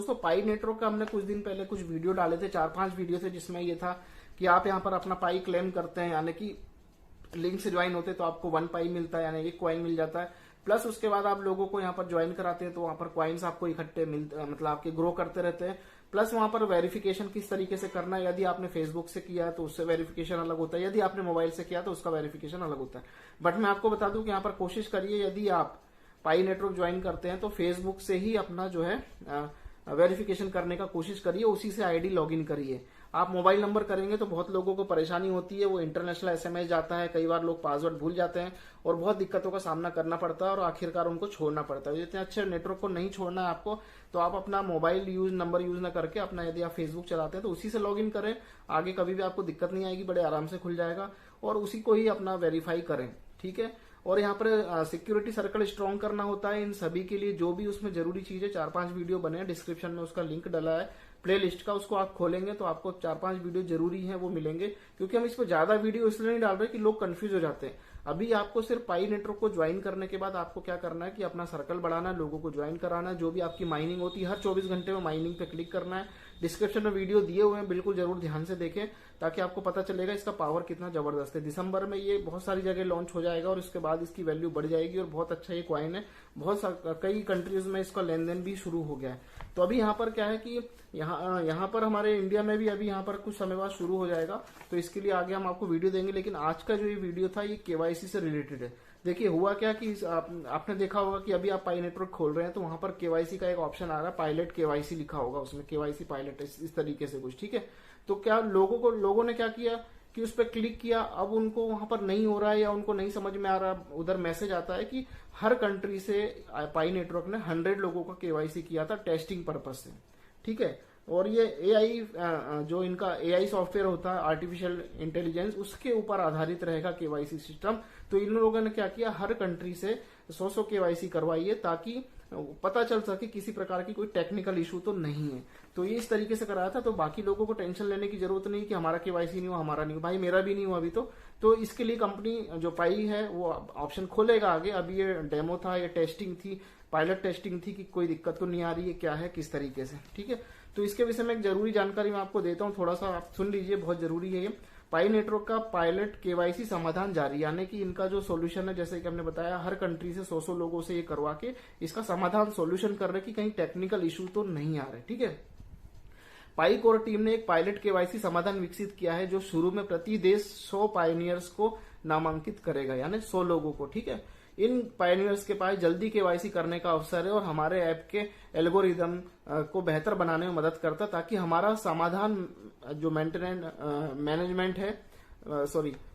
दोस्तों पाई नेटवर्क का हमने कुछ दिन पहले कुछ वीडियो डाले थे, 4-5 वीडियो थे, जिसमें ये था कि आप यहाँ पर अपना पाई क्लेम करते हैं, यानी कि लिंक से ज्वाइन होते तो आपको 1 पाई मिलता है, यानी 1 कॉइन मिल जाता है। प्लस उसके बाद आप लोगों को यहाँ पर ज्वाइन कराते हैं तो वहां पर कॉइन्स आपको इकट्ठे मिलते, मतलब आपके ग्रो करते रहते हैं। प्लस वहां पर वेरिफिकेशन किस तरीके से करना है, यदि आपने फेसबुक से किया तो उससे वेरिफिकेशन अलग होता है, यदि आपने मोबाइल से किया तो उसका वेरिफिकेशन अलग होता है। बट मैं आपको बता दूं कि यहाँ पर कोशिश करिए, यदि आप पाई नेटवर्क ज्वाइन करते हैं तो फेसबुक से ही अपना जो है वेरिफिकेशन करने का कोशिश करिए, उसी से आईडी लॉगिन करिए। आप मोबाइल नंबर करेंगे तो बहुत लोगों को परेशानी होती है, वो इंटरनेशनल एसएमएस जाता है, कई बार लोग पासवर्ड भूल जाते हैं और बहुत दिक्कतों का सामना करना पड़ता है और आखिरकार उनको छोड़ना पड़ता है। इतने अच्छे नेटवर्क को नहीं छोड़ना है आपको, तो आप अपना मोबाइल नंबर यूज ना करके अपना, यदि आप फेसबुक चलाते हैं तो उसी से लॉगिन करें। आगे कभी भी आपको दिक्कत नहीं आएगी, बड़े आराम से खुल जाएगा और उसी को ही अपना वेरीफाई करें, ठीक है। और यहाँ पर सिक्योरिटी सर्कल स्ट्रॉन्ग करना होता है इन सभी के लिए, जो भी उसमें जरूरी चीज है। 4-5 वीडियो बने हैं, डिस्क्रिप्शन में उसका लिंक डला है प्ले लिस्ट का, उसको आप खोलेंगे तो आपको 4-5 वीडियो जरूरी है वो मिलेंगे, क्योंकि हम इस पर ज्यादा वीडियो इसलिए नहीं डाल रहे कि लोग कंफ्यूज हो जाते हैं। अभी आपको सिर्फ पाई नेटवर्क को ज्वाइन करने के बाद आपको क्या करना है कि अपना सर्कल बढ़ाना है, लोगों को ज्वाइन कराना है, जो भी आपकी माइनिंग होती है हर 24 घंटे में माइनिंग पे क्लिक करना है। डिस्क्रिप्शन में वीडियो दिए हुए हैं, बिल्कुल जरूर ध्यान से देखें ताकि आपको पता चलेगा इसका पावर कितना जबरदस्त है। दिसंबर में ये बहुत सारी जगह लॉन्च हो जाएगा और इसके बाद इसकी वैल्यू बढ़ जाएगी और बहुत अच्छा ये कॉइन है। कई कंट्रीज में इसका लेन देन भी शुरू हो गया है। तो अभी यहाँ पर क्या है कि यहाँ पर हमारे इंडिया में भी अभी यहाँ पर कुछ समय बाद शुरू हो जाएगा, तो इसके लिए आगे हम आपको वीडियो देंगे। लेकिन आज का जो ये वीडियो था ये केवाईसी से रिलेटेड है। देखिए हुआ क्या कि आपने देखा होगा कि अभी आप पाई नेटवर्क खोल रहे हैं तो वहां पर केवाईसी का एक ऑप्शन आ रहा है, पायलट केवाईसी लिखा होगा उसमें, केवाईसी पायलट इस तरीके से कुछ, ठीक है। तो क्या लोगों ने क्या किया कि उस पर क्लिक किया, अब उनको वहां पर नहीं हो रहा है या उनको नहीं समझ में आ रहा, उधर मैसेज आता है कि हर कंट्री से पाई नेटवर्क ने 100 लोगों का केवाईसी किया था टेस्टिंग पर्पज से, ठीक है। और ये एआई जो इनका एआई सॉफ्टवेयर होता है, आर्टिफिशियल इंटेलिजेंस, उसके ऊपर आधारित रहेगा केवाईसी सिस्टम। तो इन लोगों ने क्या किया, हर कंट्री से 100 केवाईसी करवाई है ताकि पता चल सके किसी प्रकार की कोई टेक्निकल इशू तो नहीं है। तो ये इस तरीके से कराया था, तो बाकी लोगों को टेंशन लेने की जरूरत नहीं कि हमारा केवाईसी नहीं हुआ, हमारा नहीं हुआ। भाई मेरा भी नहीं हुआ अभी तो इसके लिए कंपनी जो पाई है वो ऑप्शन खोलेगा आगे। अभी ये डेमो था, ये टेस्टिंग थी, पायलट टेस्टिंग थी कि कोई दिक्कत तो नहीं आ रही है, क्या है किस तरीके से, ठीक है। तो इसके विषय में एक जरूरी जानकारी मैं आपको देता हूँ, थोड़ा सा आप सुन लीजिए, बहुत जरूरी है ये। पाई नेटवर्क का पायलट केवाईसी समाधान जारी, यानी कि इनका जो सॉल्यूशन है, जैसे कि हमने बताया हर कंट्री से 100 लोगों से ये करवा के इसका समाधान सॉल्यूशन कर रहे कि कहीं टेक्निकल इशू तो नहीं आ रहे, ठीक है। पाई कोर टीम ने एक पायलट केवाईसी समाधान विकसित किया है जो शुरू में प्रति देश 100 पायनियर्स को नामांकित करेगा, यानी 100 लोगों को, ठीक है। इन पायनियर्स के पास जल्दी केवाईसी करने का अवसर है और हमारे ऐप के एल्गोरिदम को बेहतर बनाने में मदद करता है ताकि हमारा समाधान जो मैनेजमेंट है,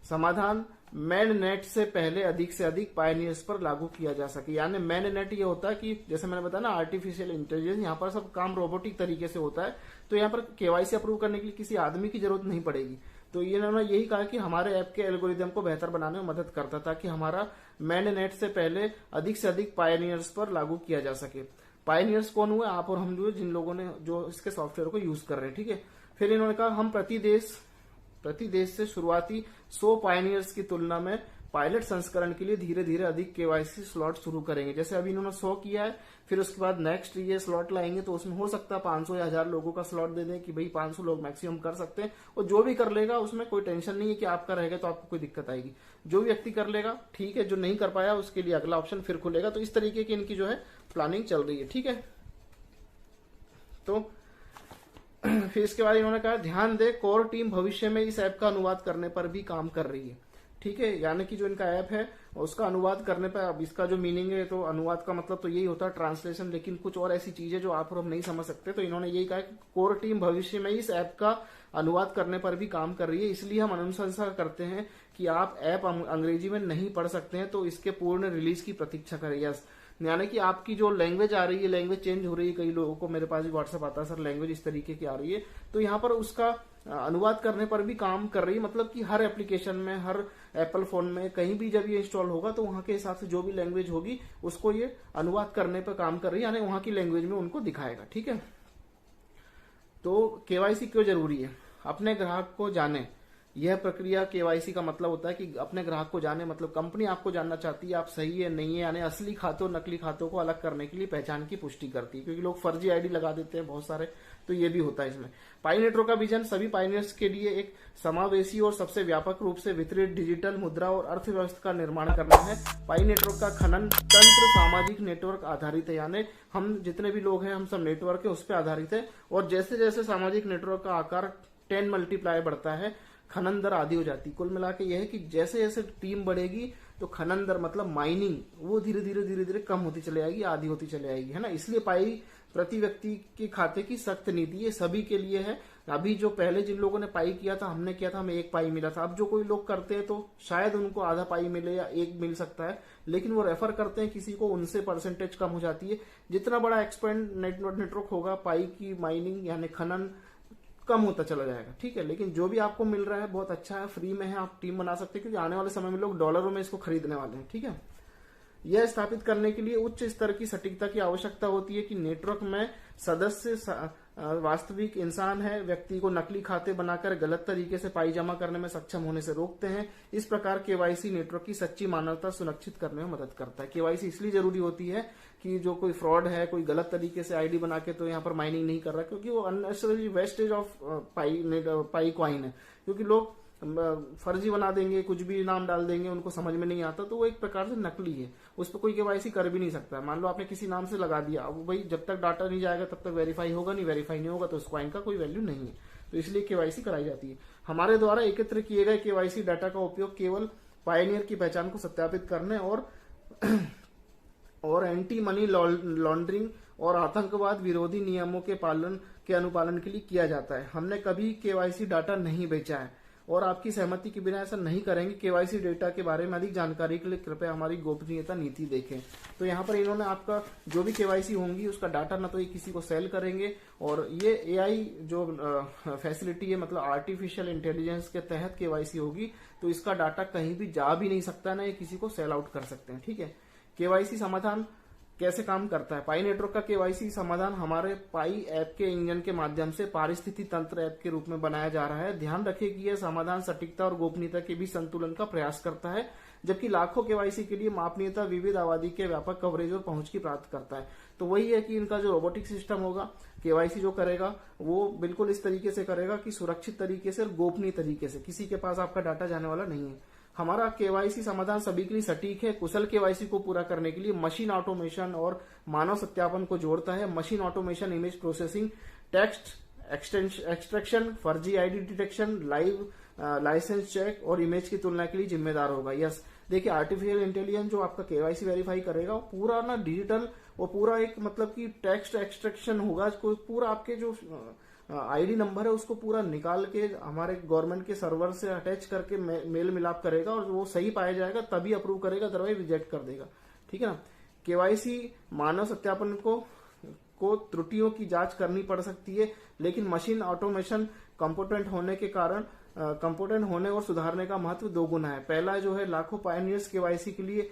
समाधान मैन नेट से पहले अधिक से अधिक पायनियर्स पर लागू किया जा सके। यानी मैन नेट ये होता है कि जैसे मैंने बताया ना, आर्टिफिशियल इंटेलिजेंस, यहाँ पर सब काम रोबोटिक तरीके से होता है, तो यहाँ पर केवाईसी अप्रूव करने के लिए किसी आदमी की जरूरत नहीं पड़ेगी। तो इन्होंने यही कहा कि हमारे ऐप के एल्गोरिदम को बेहतर बनाने में मदद करता ताकि हमारा मैन नेट से पहले अधिक से अधिक पायनियर्स पर लागू किया जा सके। पायनियर्स कौन हुए, आप और हम, जो जिन लोगों ने जो इसके सॉफ्टवेयर को यूज कर रहे हैं, ठीक है। फिर इन्होंने कहा हम प्रति देश से शुरुआती 100 पायनियर्स की तुलना में पायलट संस्करण के लिए धीरे धीरे अधिक केवाईसी स्लॉट शुरू करेंगे। जैसे अभी इन्होंने 100 किया है, फिर उसके बाद नेक्स्ट ये स्लॉट लाएंगे तो उसमें हो सकता है 500 या 1000 लोगों का स्लॉट दे दें कि भाई 500 लोग मैक्सिमम कर सकते हैं, और जो भी कर लेगा उसमें कोई टेंशन नहीं है कि आपका रहेगा तो आपको कोई दिक्कत आएगी। जो व्यक्ति कर लेगा ठीक है, जो नहीं कर पाया उसके लिए अगला ऑप्शन फिर खुलेगा। तो इस तरीके की इनकी जो है प्लानिंग चल रही है, ठीक है। तो फिर इसके बाद इन्होंने कहा ध्यान दे, कोर टीम भविष्य में इस ऐप का अनुवाद करने पर भी काम कर रही है, ठीक है। यानी कि जो इनका ऐप है उसका अनुवाद करने पर, अब इसका जो मीनिंग है, तो अनुवाद का मतलब तो यही होता है ट्रांसलेशन, लेकिन कुछ और ऐसी चीजें जो आप और हम नहीं समझ सकते। तो इन्होंने यही कहा कि कोर टीम भविष्य में इस ऐप का अनुवाद करने पर भी काम कर रही है, इसलिए हम अनुशंसा करते हैं कि आप ऐप अंग्रेजी में नहीं पढ़ सकते हैं तो इसके पूर्ण रिलीज की प्रतीक्षा करें। यस, यानी कि आपकी जो लैंग्वेज आ रही है, लैंग्वेज चेंज हो रही है। कई लोगों को मेरे पास भी व्हाट्सएप आता है, सर लैंग्वेज इस तरीके की आ रही है, तो यहाँ पर उसका अनुवाद करने पर भी काम कर रही है। मतलब कि हर एप्लीकेशन में, हर एप्पल फोन में कहीं भी जब ये इंस्टॉल होगा तो वहां के हिसाब से जो भी लैंग्वेज होगी उसको ये अनुवाद करने पर काम कर रही है, यानी वहां की लैंग्वेज में उनको दिखाएगा, ठीक है। तो केवाईसी क्यों जरूरी है, अपने ग्राहक को जाने, यह प्रक्रिया केवाईसी का मतलब होता है कि अपने ग्राहक को जाने, मतलब कंपनी आपको जानना चाहती है आप सही है नहीं है, यानी असली खातों नकली खातों को अलग करने के लिए पहचान की पुष्टि करती है, क्योंकि लोग फर्जी आईडी लगा देते हैं बहुत सारे, तो ये भी होता है इसमें। पाई नेटवर्क का विजन सभी पाइनियर्स के लिए एक समावेशी और सबसे व्यापक रूप से वितरित डिजिटल मुद्रा और अर्थव्यवस्था का निर्माण करना है। पाई नेटवर्क का खनन तंत्र सामाजिक नेटवर्क आधारित है, यानी हम जितने भी लोग हैं हम सब नेटवर्क है उस पर आधारित है, और जैसे जैसे सामाजिक नेटवर्क का आकार 10 मल्टीप्लाई बढ़ता है खनन दर आधी हो जाती है। कुल मिला के यह है कि जैसे जैसे टीम बढ़ेगी तो खनन दर मतलब माइनिंग वो धीरे धीरे कम होती चली जाएगी, आधी होती चली जाएगी, है ना। इसलिए पाई प्रति व्यक्ति के खाते की सख्त नीति ये सभी के लिए है। अभी जो पहले जिन लोगों ने पाई किया था, हमने किया था, हमें 1 पाई मिला था। अब जो कोई लोग करते हैं तो शायद उनको आधा पाई मिले या 1 मिल सकता है, लेकिन वो रेफर करते हैं किसी को, उनसे परसेंटेज कम हो जाती है। जितना बड़ा एक्सपेंड नेटवर्क होगा पाई की माइनिंग यानी खनन कम होता चला जाएगा, ठीक है। लेकिन जो भी आपको मिल रहा है बहुत अच्छा है, फ्री में है, आप टीम बना सकते हैं, क्योंकि आने वाले समय में लोग डॉलरों में इसको खरीदने वाले हैं, ठीक है। यह स्थापित करने के लिए उच्च स्तर की सटीकता की आवश्यकता होती है कि नेटवर्क में सदस्य वास्तविक इंसान है, व्यक्ति को नकली खाते बनाकर गलत तरीके से पाई जमा करने में सक्षम होने से रोकते हैं। इस प्रकार केवाईसी नेटवर्क की सच्ची मानवता सुनिश्चित करने में मदद करता है। केवाईसी इसलिए जरूरी होती है कि जो कोई फ्रॉड है, कोई गलत तरीके से आईडी बना के तो यहाँ पर माइनिंग नहीं कर रहा, क्योंकि वो unnecessary wastage of pi coin है, क्योंकि लोग फर्जी बना देंगे, कुछ भी नाम डाल देंगे, उनको समझ में नहीं आता, तो वो एक प्रकार से नकली है, उस पर कोई केवाईसी कर भी नहीं सकता। मान लो आपने किसी नाम से लगा दिया, अब भाई जब तक डाटा नहीं जाएगा तब तक वेरीफाई होगा नहीं, वेरीफाई नहीं होगा तो उस कॉइन का कोई वैल्यू नहीं है, तो इसलिए केवाईसी कराई जाती है। हमारे द्वारा एकत्र किए गए केवाईसी डाटा का उपयोग केवल पायनियर की पहचान को सत्यापित करने और एंटी मनी लॉन्ड्रिंग और आतंकवाद विरोधी नियमों के अनुपालन के लिए किया जाता है। हमने कभी केवाईसी डाटा नहीं बेचा है और आपकी सहमति के बिना ऐसा नहीं करेंगे। केवाईसी डेटा के बारे में अधिक जानकारी के लिए कृपया हमारी गोपनीयता नीति देखें। तो यहाँ पर इन्होंने आपका जो भी केवाईसी होंगी उसका डाटा ना तो ये किसी को सेल करेंगे, और ये एआई जो फैसिलिटी है, मतलब आर्टिफिशियल इंटेलिजेंस के तहत केवाईसी होगी, तो इसका डाटा कहीं भी जा भी नहीं सकता, ना ये किसी को सेल आउट कर सकते हैं, ठीक है। केवाईसी समाधान कैसे काम करता है? पाई नेटवर्क का केवाईसी समाधान हमारे पाई ऐप के इंजन के माध्यम से पारिस्थितिकी तंत्र ऐप के रूप में बनाया जा रहा है। ध्यान रखें कि यह समाधान सटीकता और गोपनीयता के बीच संतुलन का प्रयास करता है, जबकि लाखों केवाईसी के लिए मापनीयता विविध आबादी के व्यापक कवरेज और पहुंच की प्राप्त करता है। तो वही है कि इनका जो रोबोटिक सिस्टम होगा, केवाईसी जो करेगा वो बिल्कुल इस तरीके से करेगा कि सुरक्षित तरीके से और गोपनीय तरीके से, किसी के पास आपका डाटा जाने वाला नहीं है। हमारा केवाईसी समाधान सभी के लिए सटीक है। कुशल केवाईसी को पूरा करने के लिए मशीन ऑटोमेशन और मानव सत्यापन को जोड़ता है। Machine automation image processing, text extraction, फर्जी ID detection, live licence check और इमेज की तुलना के लिए जिम्मेदार होगा। यस, देखिए आर्टिफिशियल इंटेलिजेंस जो आपका केवाईसी वेरीफाई करेगा वो पूरा ना डिजिटल, वो पूरा एक मतलब कि टेक्स्ट एक्सट्रैक्शन होगा, पूरा आपके जो आईडी नंबर है उसको पूरा निकाल के हमारे गवर्नमेंट के सर्वर से अटैच करके मेल मिलाप करेगा, और वो सही पाया जाएगा तभी अप्रूव करेगा, अदरवाइज रिजेक्ट कर देगा, ठीक है ना। केवाईसी मानव सत्यापन को त्रुटियों की जांच करनी पड़ सकती है, लेकिन मशीन ऑटोमेशन कंपोटेंट होने और सुधारने का महत्व 2 गुना है। पहला जो है लाखों पायनियर्स केवाईसी के लिए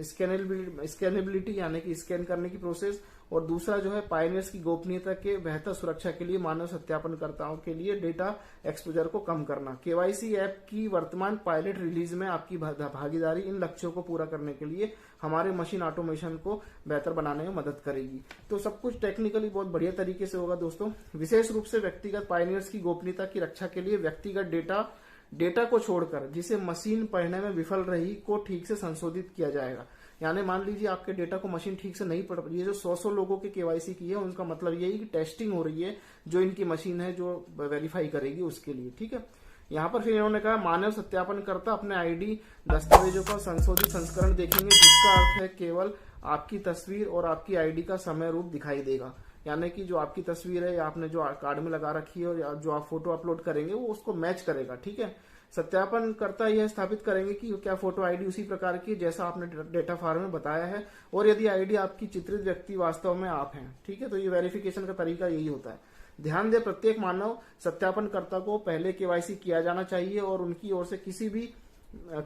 स्कैनेबिलिटी यानी कि स्कैन करने की प्रोसेस, और दूसरा जो है पायनियर्स की गोपनीयता के बेहतर सुरक्षा के लिए मानव सत्यापनकर्ताओं के लिए डेटा एक्सपोजर को कम करना। केवाईसी ऐप की वर्तमान पायलट रिलीज में आपकी भागीदारी इन लक्ष्यों को पूरा करने के लिए हमारे मशीन ऑटोमेशन को बेहतर बनाने में मदद करेगी। तो सब कुछ टेक्निकली बहुत बढ़िया तरीके से होगा दोस्तों। विशेष रूप से व्यक्तिगत पायनियर्स की गोपनीयता की रक्षा के लिए व्यक्तिगत डेटा को छोड़कर जिसे मशीन पढ़ने में विफल रही को ठीक से संशोधित किया जाएगा। यानी मान लीजिए आपके डेटा को मशीन ठीक से नहीं पढ़ रही है, जो 100 लोगों के केवाईसी की है, उनका मतलब यही कि टेस्टिंग हो रही है, जो इनकी मशीन है जो वेरीफाई करेगी उसके लिए, ठीक है। यहाँ पर फिर इन्होंने कहा मानव सत्यापनकर्ता अपने आईडी दस्तावेजों का संशोधित संस्करण देखेंगे, जिसका अर्थ है केवल आपकी तस्वीर और आपकी आईडी का समय रूप दिखाई देगा। यानी कि जो आपकी तस्वीर है या आपने जो कार्ड में लगा रखी है और जो आप फोटो अपलोड करेंगे वो उसको मैच करेगा, ठीक है। सत्यापनकर्ता यह स्थापित करेंगे कि क्या फोटो आईडी उसी प्रकार की जैसा आपने डेटा फॉर्म में बताया है, और यदि आईडी आपकी चित्रित व्यक्ति वास्तव में आप हैं, ठीक है। तो ये वेरिफिकेशन का तरीका यही होता है। ध्यान दें, प्रत्येक मानव सत्यापनकर्ता को पहले केवाईसी किया जाना चाहिए और उनकी ओर से किसी भी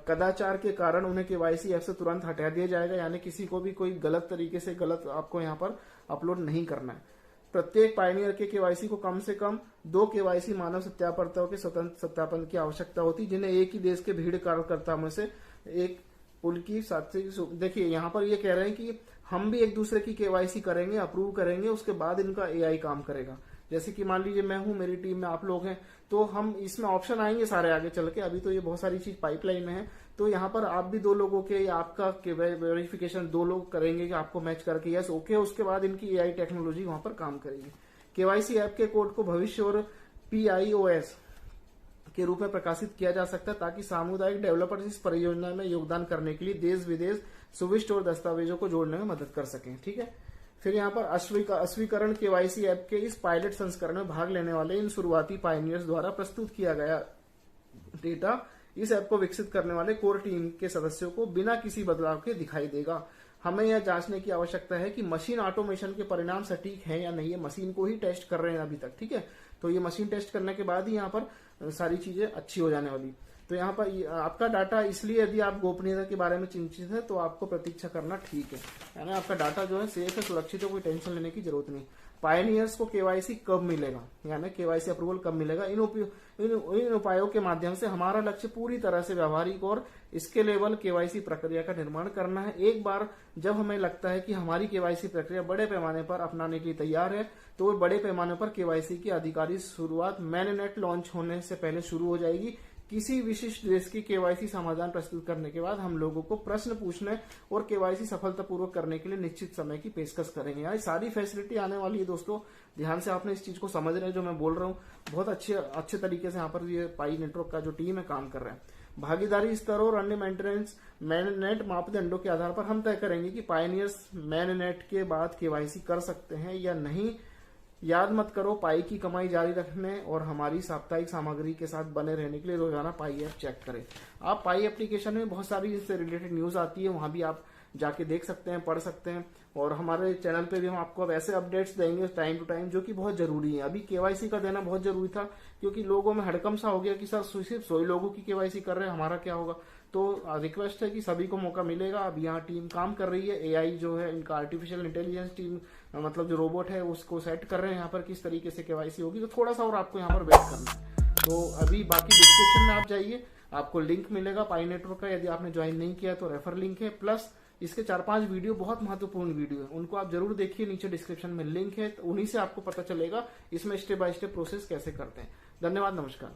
कदाचार के कारण उन्हें केवाईसी ऐप से तुरंत हटा दिया जाएगा। यानी किसी को भी कोई गलत तरीके से गलत आपको यहाँ पर अपलोड नहीं करना है। प्रत्येक पायनियर के केवाईसी को कम से कम 2 केवाईसी मानव सत्यापनकर्ताओं के स्वतंत्र सत्यापन की आवश्यकता होती, जिन्हें एक ही देश के भीड़ कार्यकर्ता में से एक उनकी साथी। देखिए यहाँ पर ये कह रहे हैं कि हम भी एक दूसरे की केवाईसी करेंगे, अप्रूव करेंगे, उसके बाद इनका एआई काम करेगा। जैसे कि मान लीजिए मैं हूं, मेरी टीम में आप लोग हैं, तो हम इसमें ऑप्शन आएंगे सारे आगे चल के। अभी तो ये बहुत सारी चीज पाइपलाइन में है, तो यहाँ पर आप भी 2 लोगों के या आपका वेरिफिकेशन 2 लोग करेंगे कि आपको मैच करके यस ओके, उसके बाद इनकी एआई टेक्नोलॉजी वहां पर काम करेगी। केवाईसी ऐप के कोड को भविष्य और PIOS के रूप में प्रकाशित किया जा सकता है, ताकि सामुदायिक डेवलपर्स इस परियोजना में योगदान करने के लिए देश विदेश सुविष्ट और दस्तावेजों को जोड़ने में मदद कर सकें। ठीक है। फिर यहाँ पर अस्वीकरण केवाईसी ऐप के इस पायलट संस्करण में भाग लेने वाले इन शुरुआती पायनियर्स द्वारा प्रस्तुत किया गया डेटा इस ऐप को विकसित करने वाले कोर टीम के सदस्यों को बिना किसी बदलाव के दिखाई देगा। हमें यह जांचने की आवश्यकता है कि मशीन ऑटोमेशन के परिणाम सटीक हैं या नहीं। ये मशीन को ही टेस्ट कर रहे हैं अभी तक। ठीक है, तो ये मशीन टेस्ट करने के बाद ही यहाँ पर सारी चीजें अच्छी हो जाने वाली। तो यहाँ पर आपका डाटा, इसलिए यदि आप गोपनीयता के बारे में चिंतित है तो आपको प्रतीक्षा करना ठीक है, यानी आपका डाटा जो है सेफ है, सुरक्षित है, कोई टेंशन लेने की जरूरत नहीं। पायनियर्स को केवाईसी कब मिलेगा, यानी केवाईसी अप्रूवल कब मिलेगा? इन उपायों के माध्यम से हमारा लक्ष्य पूरी तरह से व्यावहारिक और स्केलेबल केवाईसी प्रक्रिया का निर्माण करना है। एक बार जब हमें लगता है कि हमारी केवाईसी प्रक्रिया बड़े पैमाने पर अपनाने के लिए तैयार है, तो वो बड़े पैमाने पर केवाईसी की आधिकारिक शुरुआत मैननेट लॉन्च होने से पहले शुरू हो जाएगी। किसी विशिष्ट देश की केवाईसी समाधान प्रस्तुत करने के बाद हम लोगों को प्रश्न पूछने और केवाईसी सफलतापूर्वक करने के लिए निश्चित समय की पेशकश करेंगे। यहाँ सारी फैसिलिटी आने वाली है दोस्तों, ध्यान से आपने इस चीज को समझ रहे हैं जो मैं बोल रहा हूँ। बहुत अच्छे तरीके से यहाँ पर ये पाई नेटवर्क का जो टीम है काम कर रहा है। भागीदारी स्तर और अन्य मेंटेनेंस मैननेट मापदंडों के आधार पर हम तय करेंगे कि पायनियर्स मैननेट के बाद केवाईसी कर सकते हैं या नहीं। याद मत करो, पाई की कमाई जारी रखने और हमारी साप्ताहिक सामग्री के साथ बने रहने के लिए रोजाना पाई ऐप चेक करें। आप पाई एप्लीकेशन में बहुत सारी इससे रिलेटेड न्यूज आती है, वहां भी आप जाके देख सकते हैं, पढ़ सकते हैं। और हमारे चैनल पे भी हम आपको अब ऐसे अपडेट्स देंगे टाइम टू टाइम, जो कि बहुत जरूरी है। अभी केवाईसी का देना बहुत जरूरी था, क्योंकि लोगों में हड़कम सा हो गया कि सर सिर्फ 100 लोगों की केवाईसी कर रहे हैं, हमारा क्या होगा। तो रिक्वेस्ट है कि सभी को मौका मिलेगा। अब यहाँ टीम काम कर रही है, एआई जो है इनका आर्टिफिशियल इंटेलिजेंस टीम, मतलब जो रोबोट है उसको सेट कर रहे हैं यहाँ पर किस तरीके से केवाईसी होगी। तो थोड़ा सा और आपको यहाँ पर वेट करना है। तो अभी बाकी डिस्क्रिप्शन में आप जाइए, आपको लिंक मिलेगा पाई नेटवर्क का। यदि आपने ज्वाइन नहीं किया तो रेफर लिंक है, प्लस इसके 4-5 वीडियो बहुत महत्वपूर्ण वीडियो है, उनको आप जरूर देखिए। नीचे डिस्क्रिप्शन में लिंक है, तो उन्हीं से आपको पता चलेगा इसमें स्टेप बाय स्टेप प्रोसेस कैसे करते हैं। धन्यवाद, नमस्कार।